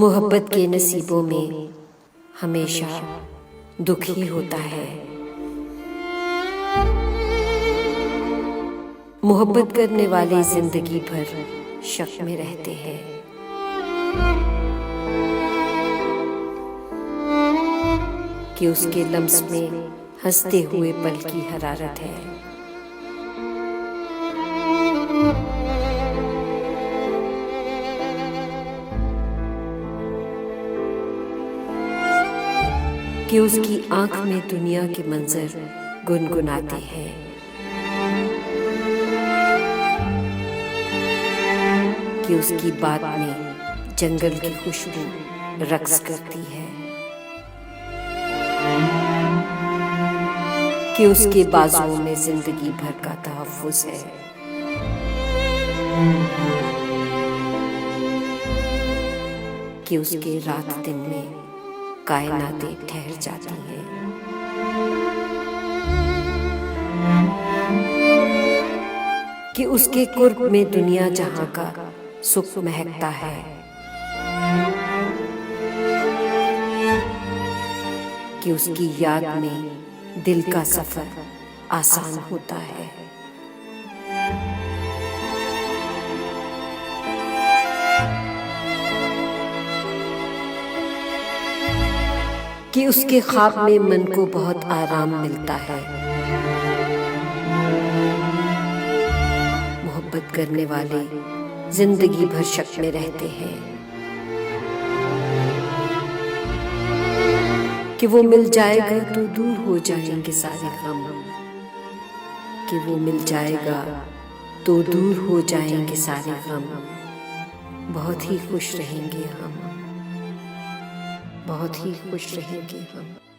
मोहब्बत के नसीबों में हमेशा दुख ही होता है। मोहब्बत करने वाले जिंदगी भर शक में रहते हैं। कि उसके लम्स में हंसते हुए पल की हरारत है। कि उसकी आंख में दुनिया के मंजर गुनगुनाते हैं। कि उसकी बात में जंगल की खुशबू रक्स करती है। कि उसके बाजुओं में जिंदगी भर का तहफ्फुज़ है। कि उसके रात दिन में कायनातें ठहर जाती हैं। कि उसके कुर्ब में दुनिया जहां का सुख महकता है। कि उसकी याद में दिल का सफर आसान होता है। कि उसके ख्वाब में मन को बहुत आराम मिलता है। मोहब्बत करने वाले जिंदगी भर शक में रहते हैं। कि वो मिल जाएगा तो दूर हो जाएंगे सारे गम। कि वो मिल जाएगा तो दूर हो जाएंगे सारे गम। बहुत ही खुश रहेंगे हम, बहुत ही खुश रहेंगे हम।